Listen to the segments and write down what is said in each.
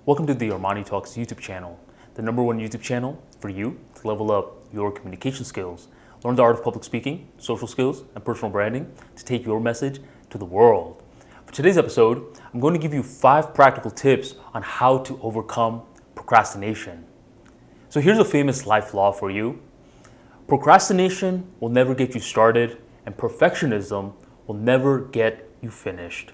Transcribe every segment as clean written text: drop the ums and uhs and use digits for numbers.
Welcome to the Armani Talks YouTube channel, the #1 YouTube channel for you to level up your communication skills, learn the art of public speaking, social skills, and personal branding to take your message to the world. For today's episode, I'm going to give you 5 practical tips on how to overcome procrastination. So here's a famous life law for you. Procrastination will never get you started, and perfectionism will never get you finished.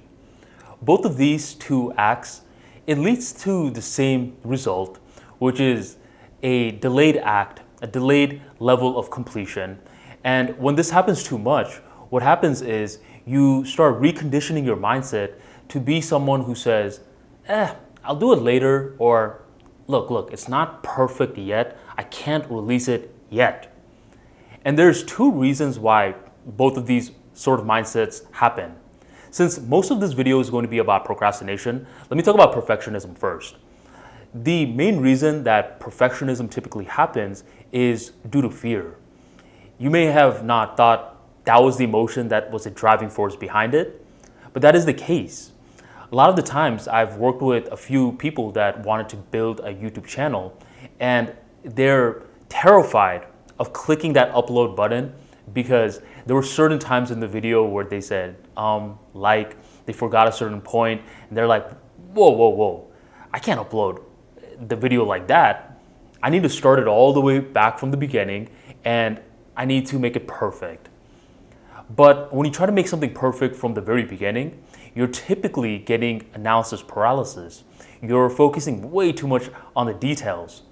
Both of these two acts, it leads to the same result, which is a delayed act, a delayed level of completion. And when this happens too much, what happens is you start reconditioning your mindset to be someone who says, I'll do it later, or look, it's not perfect yet. I can't release it yet. And there's 2 reasons why both of these sort of mindsets happen. Since most of this video is going to be about procrastination, let me talk about perfectionism first. The main reason that perfectionism typically happens is due to fear. You may have not thought that was the emotion that was the driving force behind it, but that is the case. A lot of the times I've worked with a few people that wanted to build a YouTube channel, and they're terrified of clicking that upload button because there were certain times in the video where they said, they forgot a certain point, and they're like, whoa, I can't upload the video like that. I need to start it all the way back from the beginning, and I need to make it perfect. But when you try to make something perfect from the very beginning, you're typically getting analysis paralysis. You're focusing way too much on the details.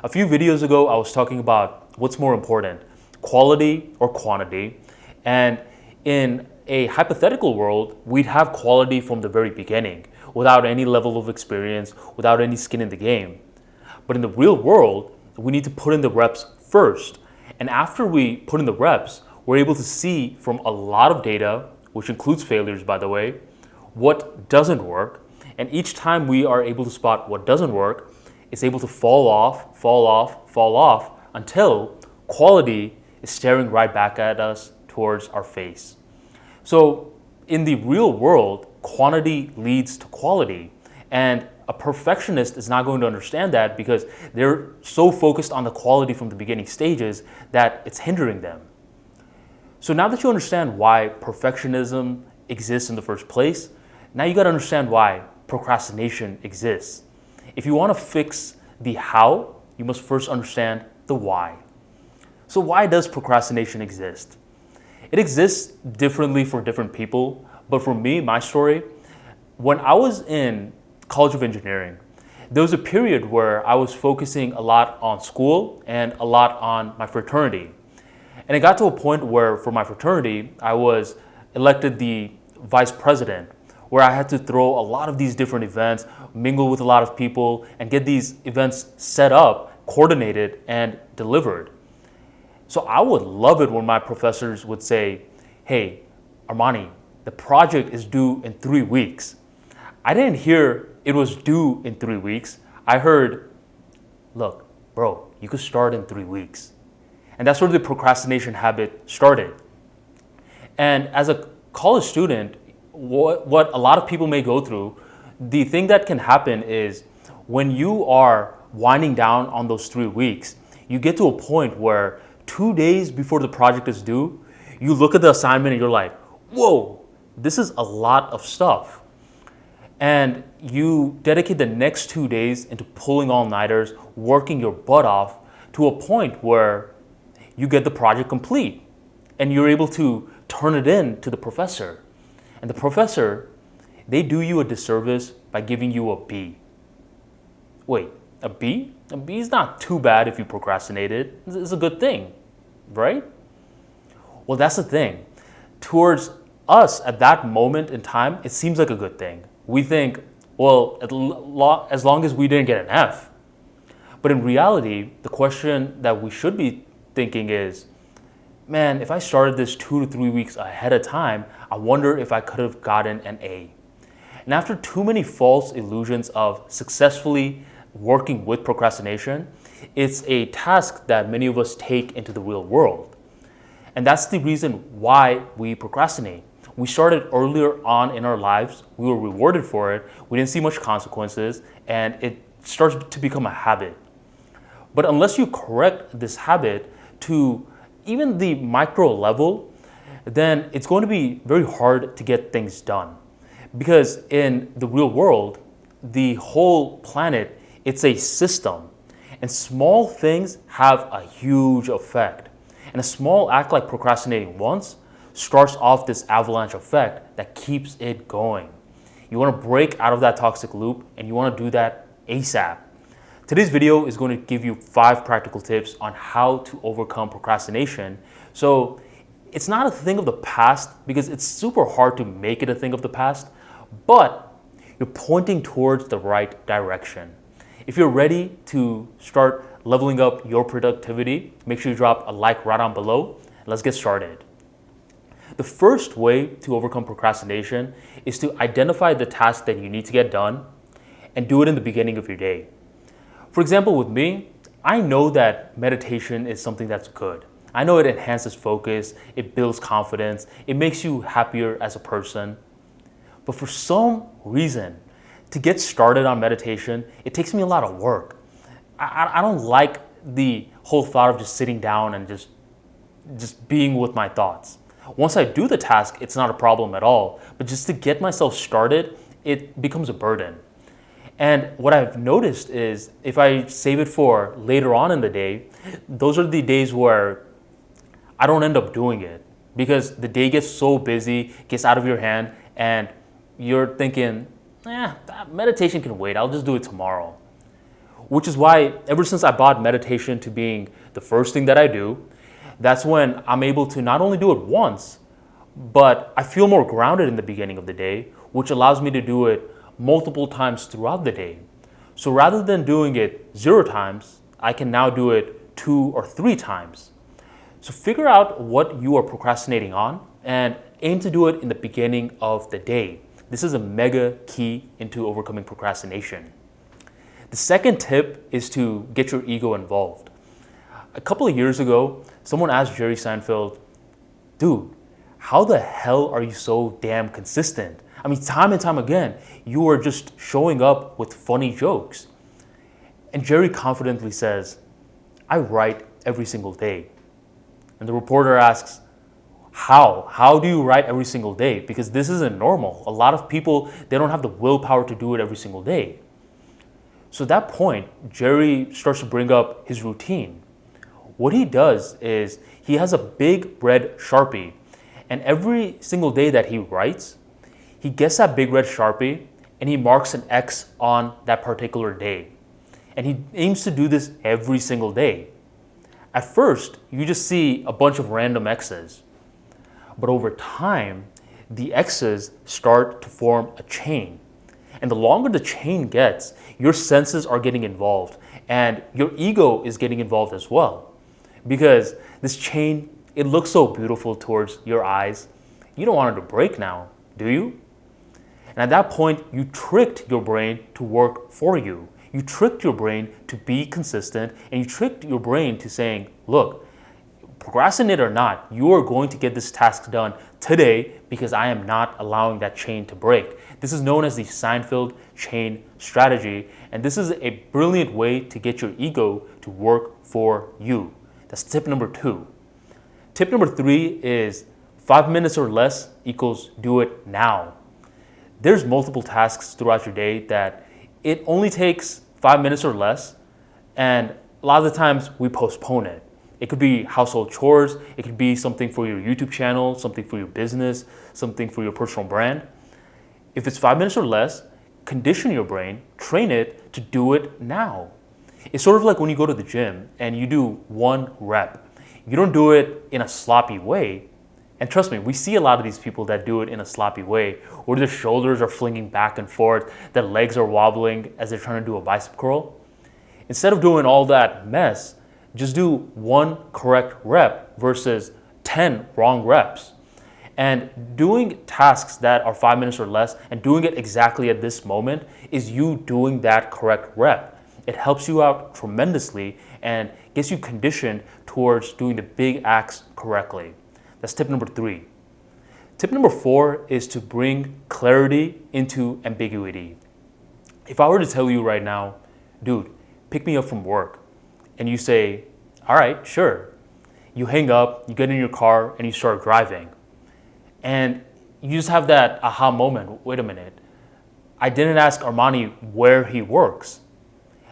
A few videos ago, I was talking about what's more important, quality or quantity. And in a hypothetical world, we'd have quality from the very beginning, without any level of experience, without any skin in the game. But in the real world, we need to put in the reps first. And after we put in the reps, we're able to see from a lot of data, which includes failures, by the way, what doesn't work. And each time we are able to spot what doesn't work, it's able to fall off until quality is staring right back at us towards our face. So in the real world, quantity leads to quality. And a perfectionist is not going to understand that because they're so focused on the quality from the beginning stages that it's hindering them. So now that you understand why perfectionism exists in the first place, now you got to understand why procrastination exists. If you want to fix the how, you must first understand the why. So why does procrastination exist? It exists differently for different people, but for me, my story, when I was in College of Engineering, there was a period where I was focusing a lot on school and a lot on my fraternity. And it got to a point where for my fraternity, I was elected the vice president, where I had to throw a lot of these different events, mingle with a lot of people, and get these events set up, coordinated, and delivered. So I would love it when my professors would say, hey, Armani, the project is due in 3 weeks. I didn't hear it was due in 3 weeks. I heard, look, bro, you could start in 3 weeks. And that's where the procrastination habit started. And as a college student, what a lot of people may go through, the thing that can happen is when you are winding down on those 3 weeks, you get to a point where 2 days before the project is due, you look at the assignment and you're like, whoa, this is a lot of stuff. And you dedicate the next 2 days into pulling all-nighters, working your butt off to a point where you get the project complete and you're able to turn it in to the professor. And the professor, they do you a disservice by giving you a B. Wait, a B? A B is not too bad if you procrastinated. It's a good thing, right? Well, that's the thing. Towards us at that moment in time, it seems like a good thing. We think, well, as long as we didn't get an F. But in reality, the question that we should be thinking is, man, if I started this 2 to 3 weeks ahead of time, I wonder if I could have gotten an A. And after too many false illusions of successfully working with procrastination, it's a task that many of us take into the real world. And that's the reason why we procrastinate. we started earlier on in our lives, we were rewarded for it, we didn't see much consequences, and it starts to become a habit. But unless you correct this habit to even the micro level, then it's going to be very hard to get things done. Because in the real world, the whole planet, it's a system. And small things have a huge effect. And a small act like procrastinating once starts off this avalanche effect that keeps it going. You want to break out of that toxic loop, and you want to do that ASAP. Today's video is going to give you 5 practical tips on how to overcome procrastination. So it's not a thing of the past, because it's super hard to make it a thing of the past, but you're pointing towards the right direction. If you're ready to start leveling up your productivity, make sure you drop a like right down below. Let's get started. The first way to overcome procrastination is to identify the task that you need to get done and do it in the beginning of your day. For example, with me, I know that meditation is something that's good. I know it enhances focus, it builds confidence, it makes you happier as a person. But for some reason, to get started on meditation, it takes me a lot of work. I don't like the whole thought of just sitting down and just being with my thoughts. Once I do the task, it's not a problem at all. But just to get myself started, it becomes a burden. And what I've noticed is if I save it for later on in the day, those are the days where I don't end up doing it because the day gets so busy, gets out of your hand, and you're thinking, that meditation can wait, I'll just do it tomorrow. Which is why ever since I bought meditation to being the first thing that I do, that's when I'm able to not only do it once, but I feel more grounded in the beginning of the day, which allows me to do it multiple times throughout the day. So rather than doing it 0 times, I can now do it 2 or 3 times. So figure out what you are procrastinating on and aim to do it in the beginning of the day. This is a mega key into overcoming procrastination. The second tip is to get your ego involved. A couple of years ago, someone asked Jerry Seinfeld, dude, how the hell are you so damn consistent? I mean, time and time again, you are just showing up with funny jokes. And Jerry confidently says, I write every single day. And the reporter asks, how? How do you write every single day? Because this isn't normal. A lot of people, they don't have the willpower to do it every single day. So at that point, Jerry starts to bring up his routine. What he does is he has a big red Sharpie, and every single day that he writes, he gets that big red Sharpie and he marks an X on that particular day. And he aims to do this every single day. At first, you just see a bunch of random X's. But over time, the X's start to form a chain. And the longer the chain gets, your senses are getting involved and your ego is getting involved as well. Because this chain, it looks so beautiful towards your eyes. You don't want it to break now, do you? And at that point, you tricked your brain to work for you. You tricked your brain to be consistent, and you tricked your brain to saying, look, procrastinate or not, you are going to get this task done today because I am not allowing that chain to break. This is known as the Seinfeld chain strategy, and this is a brilliant way to get your ego to work for you. That's tip number 2. Tip number 3 is 5 minutes or less equals do it now. There's multiple tasks throughout your day that it only takes 5 minutes or less, and a lot of the times we postpone it. It could be household chores, it could be something for your YouTube channel, something for your business, something for your personal brand. If it's 5 minutes or less, condition your brain, train it to do it now. It's sort of like when you go to the gym and you do 1 rep. You don't do it in a sloppy way. And trust me, we see a lot of these people that do it in a sloppy way, where their shoulders are flinging back and forth, their legs are wobbling as they're trying to do a bicep curl. Instead of doing all that mess, just do 1 correct rep versus 10 wrong reps. And doing tasks that are 5 minutes or less and doing it exactly at this moment is you doing that correct rep. It helps you out tremendously and gets you conditioned towards doing the big acts correctly. That's tip number 3. Tip number 4 is to bring clarity into ambiguity. If I were to tell you right now, dude, pick me up from work, and you say, all right, sure. You hang up, you get in your car, and you start driving. And you just have that aha moment. Wait a minute. I didn't ask Armani where he works.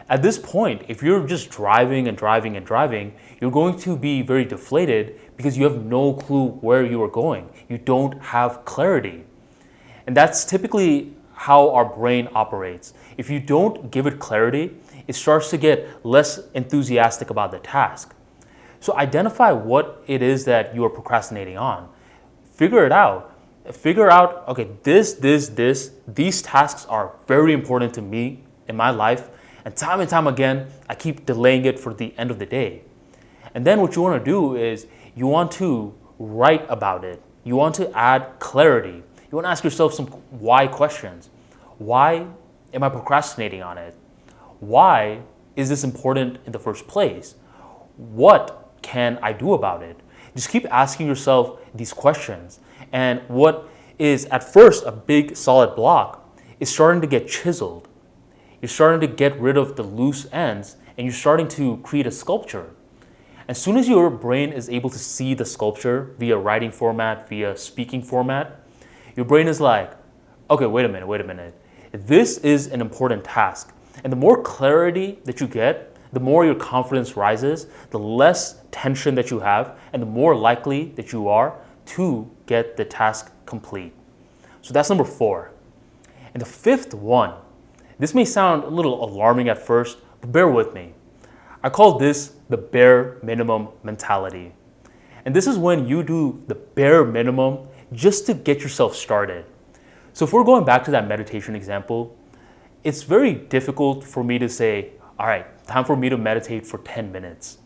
At this point, if you're just driving and driving and driving, you're going to be very deflated because you have no clue where you are going. You don't have clarity. And that's typically how our brain operates. If you don't give it clarity, it starts to get less enthusiastic about the task. So identify what it is that you are procrastinating on. Figure it out. Figure out, okay, these tasks are very important to me in my life. And time again, I keep delaying it for the end of the day. And then what you want to do is you want to write about it. You want to add clarity. You want to ask yourself some why questions. Why am I procrastinating on it? Why is this important in the first place? What can I do about it? Just keep asking yourself these questions. And what is at first a big solid block is starting to get chiseled. You're starting to get rid of the loose ends and you're starting to create a sculpture. As soon as your brain is able to see the sculpture via writing format, via speaking format, your brain is like, okay, wait a minute. This is an important task. And the more clarity that you get, the more your confidence rises, the less tension that you have, and the more likely that you are to get the task complete. So that's number 4. And the 5th one, this may sound a little alarming at first, but bear with me. I call this the bare minimum mentality. And this is when you do the bare minimum just to get yourself started. So if we're going back to that meditation example, it's very difficult for me to say, all right, time for me to meditate for 10 minutes.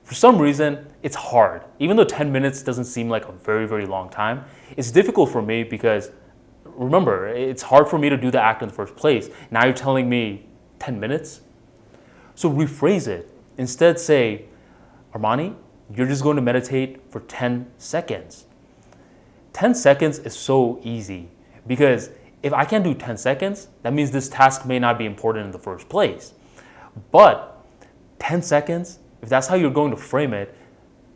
For some reason, it's hard. Even though 10 minutes doesn't seem like a very, very long time, it's difficult for me because, remember, it's hard for me to do the act in the first place. Now you're telling me 10 minutes? So rephrase it. Instead say, Armani, you're just going to meditate for 10 seconds. 10 seconds is so easy because if I can't do 10 seconds, that means this task may not be important in the first place. But 10 seconds, if that's how you're going to frame it,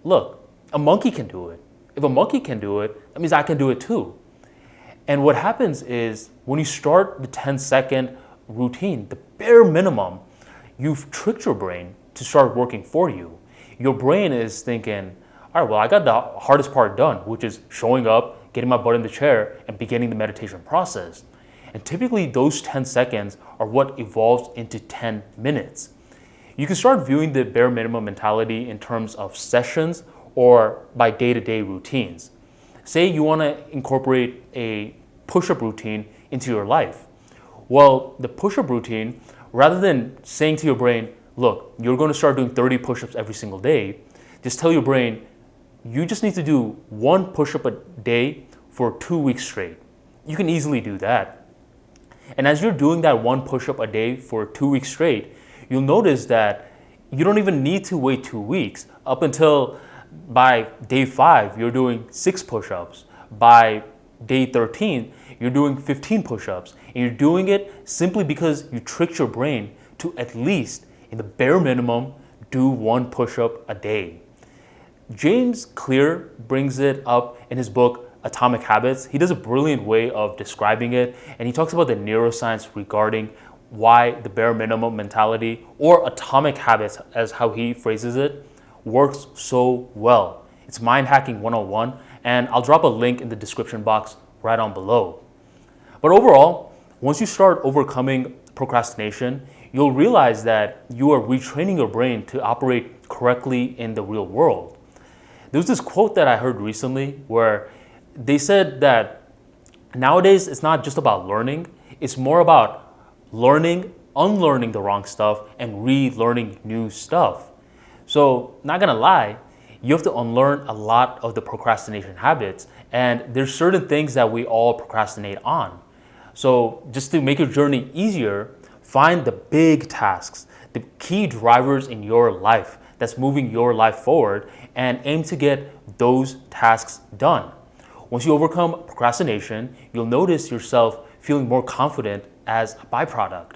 look, a monkey can do it. If a monkey can do it, that means I can do it too. And what happens is when you start the 10-second routine, the bare minimum, you've tricked your brain to start working for you. Your brain is thinking, all right, well, I got the hardest part done, which is showing up, getting my butt in the chair, and beginning the meditation process. And typically those 10 seconds are what evolves into 10 minutes. You can start viewing the bare minimum mentality in terms of sessions or by day-to-day routines. Say you want to incorporate a push-up routine into your life. Well, the push-up routine, rather than saying to your brain, look, you're going to start doing 30 push-ups every single day, just tell your brain, you just need to do 1 push-up a day for 2 weeks straight. You can easily do that. And as you're doing that 1 push-up a day for 2 weeks straight, you'll notice that you don't even need to wait 2 weeks. Up until by day 5, you're doing 6 push-ups. By day 13, you're doing 15 push-ups. And you're doing it simply because you tricked your brain to at least, in the bare minimum, do 1 push-up a day. James Clear brings it up in his book, Atomic Habits. He does a brilliant way of describing it, and he talks about the neuroscience regarding why the bare minimum mentality, or atomic habits as how he phrases it, works so well. It's Mind Hacking 101, and I'll drop a link in the description box right on below. But overall, once you start overcoming procrastination, you'll realize that you are retraining your brain to operate correctly in the real world. There was this quote that I heard recently where they said that nowadays it's not just about learning, it's more about learning, unlearning the wrong stuff, and relearning new stuff. So, not gonna lie, you have to unlearn a lot of the procrastination habits, and there's certain things that we all procrastinate on. So, just to make your journey easier, find the big tasks, the key drivers in your life that's moving your life forward, and aim to get those tasks done. Once you overcome procrastination, you'll notice yourself feeling more confident as a byproduct.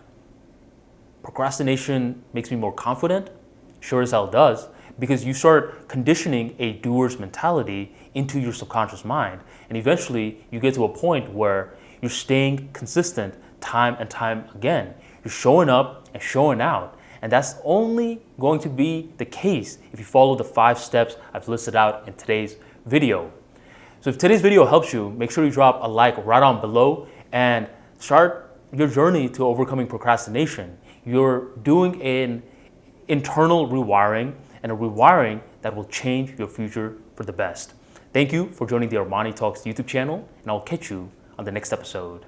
Procrastination makes me more confident? Sure as hell does, because you start conditioning a doer's mentality into your subconscious mind. And eventually you get to a point where you're staying consistent time and time again. You're showing up and showing out. And that's only going to be the case if you follow the 5 steps I've listed out in today's video. So if today's video helps you, make sure you drop a like right on below and start your journey to overcoming procrastination. You're doing an internal rewiring, and a rewiring that will change your future for the best. Thank you for joining the Armani Talks YouTube channel, and I'll catch you on the next episode.